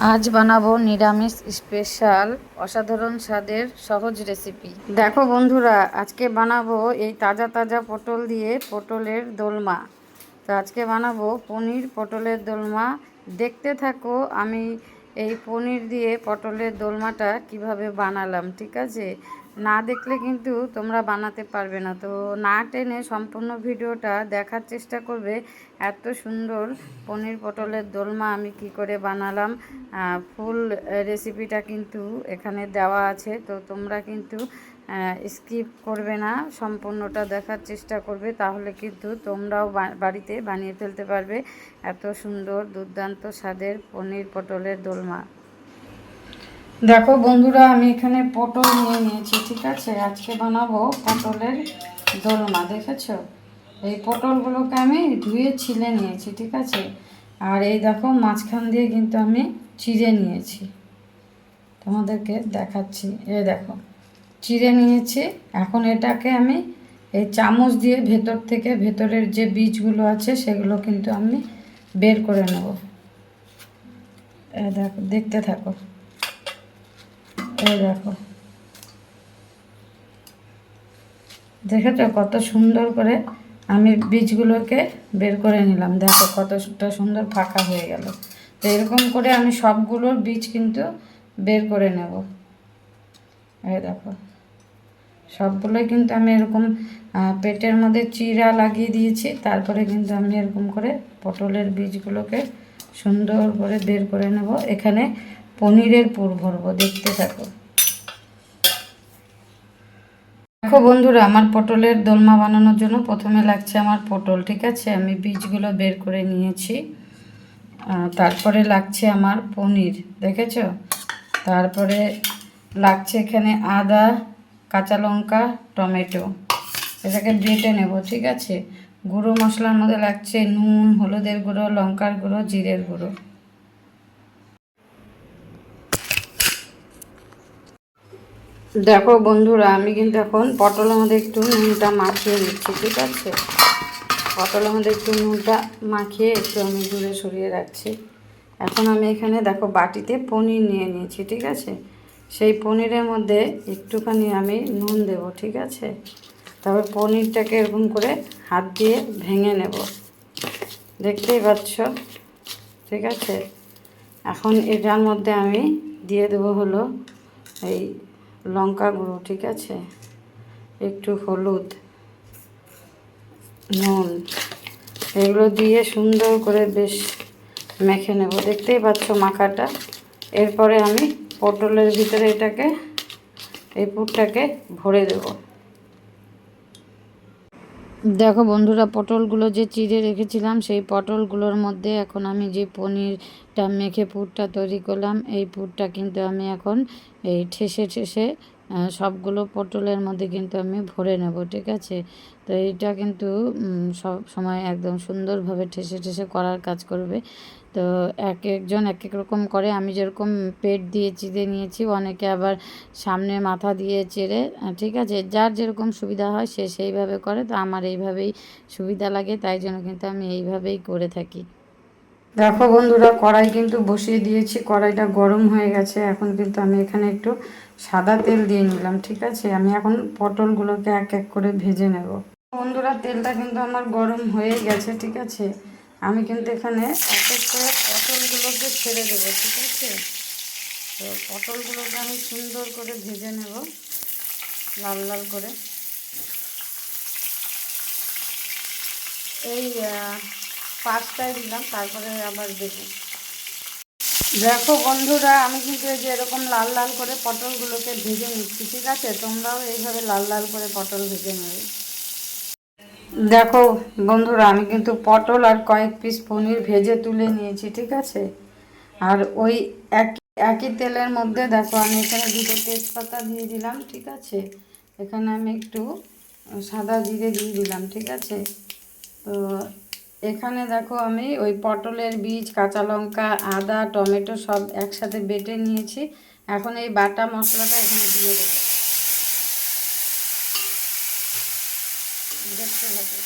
আজ বানাবো নিরামিষ স্পেশাল অসাধারণ স্বাদের সহজ রেসিপি। দেখো বন্ধুরা, আজকে বানাবো এই তাজা তাজা পটল দিয়ে পটলের দোলমা। তো আজকে বানাবো পনির পটলের দোলমা। দেখতে থাকো আমি এই পনির দিয়ে পটলের দোলমাটা কিভাবে বানালাম, ঠিক আছে? না দেখলে কিন্তু তোমরা বানাতে পারবে না। তো না টেনে সম্পূর্ণ ভিডিওটা দেখার চেষ্টা করবে। এত সুন্দর পনির পটলের দোলমা আমি কি করে বানালাম, ফুল রেসিপিটা কিন্তু এখানে দেওয়া আছে। তো তোমরা কিন্তু স্কিপ করবে না, সম্পূর্ণটা দেখার চেষ্টা করবে, তাহলে কিন্তু তোমরাও বাড়িতে বানিয়ে ফেলতে পারবে এত সুন্দর দুর্দান্ত স্বাদের পনির পটলের দোলমা। দেখো বন্ধুরা, আমি এখানে পটল নিয়ে নিয়েছি, ঠিক আছে? আজকে বানাবো পটলের দোলমা। দেখেছো, এই পটলগুলোকে আমি ধুয়ে ছিলে নিয়েছি, ঠিক আছে? আর এই দেখো মাঝখান দিয়ে কিন্তু আমি চিড়ে নিয়েছি, তোমাদেরকে দেখাচ্ছি। এই দেখো চিড়ে নিয়েছি। এখন এটাকে আমি এই চামচ দিয়ে ভেতর থেকে ভেতরের যে বীজগুলো আছে সেগুলো কিন্তু আমি বের করে নেব। এই দেখো, দেখতে থাকো। এই দেখো, দেখেছো কত সুন্দর করে আমি বীজগুলোকে বের করে নিলাম। দেখো কতটা সুন্দর ফাঁকা হয়ে গেল। তো এরকম করে আমি সবগুলোর বীজ কিন্তু বের করে নেব। এই দেখো সবগুলোই কিন্তু আমি এরকম পেটের মধ্যে চিরা লাগিয়ে দিয়েছি। তারপরে কিন্তু আমি এরকম করে পটলের বীজগুলোকে সুন্দর করে বের করে নেব। এখানে পনিরের পুর ভরবো, দেখতে থাকো। দেখো বন্ধুরা, আমার পটলের দোলমা বানানোর জন্য প্রথমে লাগছে আমার পটল, ঠিক আছে? আমি বীজগুলো বের করে নিয়েছি। তারপরে লাগছে আমার পনির, দেখেছো? তারপরে লাগছে এখানে আদা, কাঁচা লঙ্কা, টমেটো। এটাকে বেটে নেব, ঠিক আছে? গুঁড়ো মশলার মধ্যে লাগছে নুন, হলুদের গুঁড়ো, লঙ্কার গুঁড়ো, জিরের গুঁড়ো। দেখো বন্ধুরা, আমি কিন্তু এখন পটলের মধ্যে একটু নুনটা মাখিয়ে নিচ্ছি, ঠিক আছে? পটলের মধ্যে একটু নুনটা মাখিয়ে একটু আমি দূরে সরিয়ে রাখছি। এখন আমি এখানে দেখো বাটিতে পনির নিয়ে নিয়েছি, ঠিক আছে? সেই পনিরের মধ্যে একটুখানি আমি নুন দেব, ঠিক আছে? তারপর পনিরটাকে এরকম করে হাত দিয়ে ভেঙে নেব, দেখতেই পাচ্ছ, ঠিক আছে? এখন এটার মধ্যে আমি দিয়ে দেবো হলো এই লঙ্কা গুঁড়ো, ঠিক আছে? একটু হলুদ, নুন, এগুলো দিয়ে সুন্দর করে বেশ মেখে নেব, দেখতেই পাচ্ছ মাখাটা। এরপরে আমি পটলের ভিতরে এটাকে এই পুরটাকে ভরে দেব। দেখো বন্ধুরা, পটলগুলো যে চিড়ে রেখেছিলাম সেই পটলগুলোর মধ্যে এখন আমি যে পনিরটা মেখে পুরটা তৈরি করলাম, এই পুরটা কিন্তু আমি এখন এই ঠেসে ঠেসে সবগুলো পটলের মধ্যে কিন্তু আমি ভরে নেব, ঠিক আছে? তো এইটা কিন্তু সব সময় একদম সুন্দরভাবে ঠেসে ঠেসে করার কাজ করবে। তো এক একজন এক এক রকম করে। আমি যেরকম পেট দিয়ে চিড়ে নিয়েছি, অনেকে আবার সামনে মাথা দিয়ে চেড়ে, ঠিক আছে? যার যেরকম সুবিধা হয় সে সেইভাবে করে। তো আমার এইভাবেই সুবিধা লাগে, তাই জন্য কিন্তু আমি এইভাবেই করে থাকি। দেখো বন্ধুরা, কড়াই কিন্তু বসিয়ে দিয়েছি, কড়াইটা গরম হয়ে গেছে। এখন কিন্তু আমি এখানে একটু সাদা তেল দিয়ে নিলাম, ঠিক আছে? আমি এখন পটলগুলোকে এক এক করে ভেজে নেব। বন্ধুরা, তেলটা কিন্তু আমার গরম হয়ে গেছে, ঠিক আছে? আমি কিন্তু এখানে এক এক করে পটলগুলোকে ছেড়ে দেবো, ঠিক আছে? তো পটলগুলোকে আমি সুন্দর করে ভেজে নেব, লাল লাল করে। এই পাঁচটায় দিলাম, তারপরে আবার দেবো। দেখো বন্ধুরা, আমি কিন্তু এই যে এরকম লাল লাল করে পটলগুলোকে ভেজে নিচ্ছি, ঠিক আছে? তোমরাও এইভাবে লাল লাল করে পটল ভেজে নেবে। দেখো বন্ধুরা, আমি কিন্তু পটল আর কয়েক পিস পনির ভেজে তুলে নিয়েছি, ঠিক আছে? আর ওই একই তেলের মধ্যে দেখো আমি এখানে দুটো তেজপাতা দিয়ে দিলাম, ঠিক আছে? এখানে আমি একটু সাদা জিরে দিয়ে দিলাম, ঠিক আছে? তো এখানে দেখো আমি ওই পটলের বীজ, কাঁচা লঙ্কা, আদা, টমেটো সব একসাথে বেটে নিয়েছি। এখন এই বাটা মশলাটা এখানে দিয়ে দেবো, দেখতে হবে।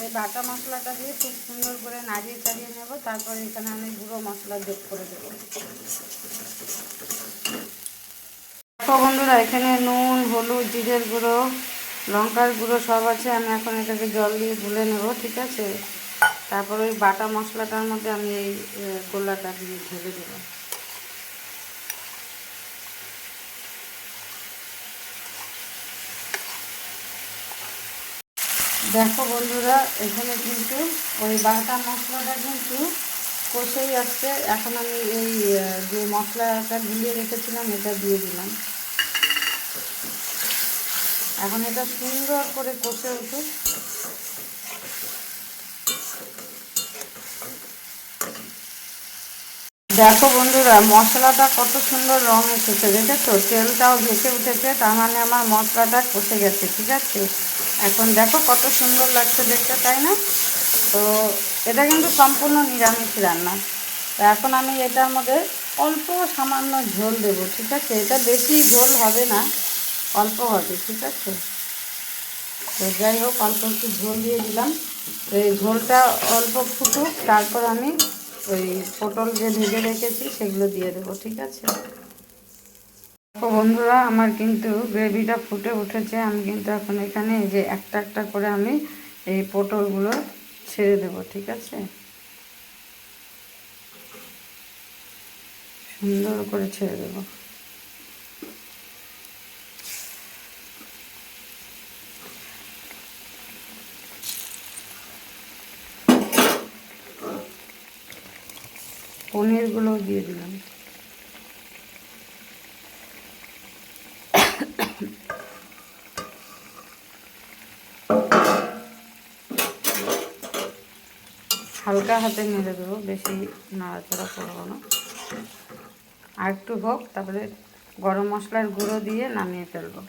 এই বাটা মশলাটা দিয়ে খুব সুন্দর করে নাড়িয়ে চাড়িয়ে নেব, তারপরে এখানে আমি গুঁড়ো মশলা যোগ করে দেবো। দেখো বন্ধুরা, এখানে নুন, হলুদ, জিরের গুঁড়ো, লঙ্কার গুঁড়ো সব আছে। আমি এখন এটাকে জল দিয়ে গুলে নেব, ঠিক আছে। তারপর ওই বাটা মশলাটার মধ্যে আমি এই গোলাটা দিয়ে ঢেলে দেবো। দেখো বন্ধুরা, এখানে কিন্তু ওই বাটা মশলাটা কিন্তু কষেই আসছে। এখন আমি এই যে মশলাটা গুলিয়ে রেখেছিলাম এটা দিয়ে দিলাম। এখন এটা সুন্দর করে কষে উঠুক। দেখো বন্ধুরা, মশলাটা কত সুন্দর রং এসেছে, দেখেছো? তেলটাও ভেসে উঠেছে, তার মানে আমার মশলাটা কষে গেছে, ঠিক আছে। এখন দেখো কত সুন্দর লাগছে দেখতে, তাই না? তো এটা কিন্তু সম্পূর্ণ নিরামিষ রান্না। তো এখন আমি এটার মধ্যে অল্প সামান্য ঝোল দেব, ঠিক আছে। এটা বেশি ঝোল হবে না, অল্প হবে, ঠিক আছে। তো যাই হোক, অল্প একটু ঝোল দিয়ে দিলাম। তো এই ঝোলটা অল্প ফুটুক, তারপর আমি ওই পটল যে ভেজে রেখেছি সেগুলো দিয়ে দেবো, ঠিক আছে। তো বন্ধুরা, আমার কিন্তু গ্রেভিটা ফুটে উঠেছে। আমি কিন্তু এখন এখানে এই যে একটা একটা করে আমি এই পটলগুলো ছেড়ে দেবো, ঠিক আছে। সুন্দর করে ছেড়ে দেবো। পনিরগুলোও দিয়ে দিলাম। হালকা হাতে নেড়ে দেবো, বেশি নাড়াচাড়া করবো না। আর একটু হোক, তারপরে গরম মশলার গুঁড়ো দিয়ে নামিয়ে ফেলবো।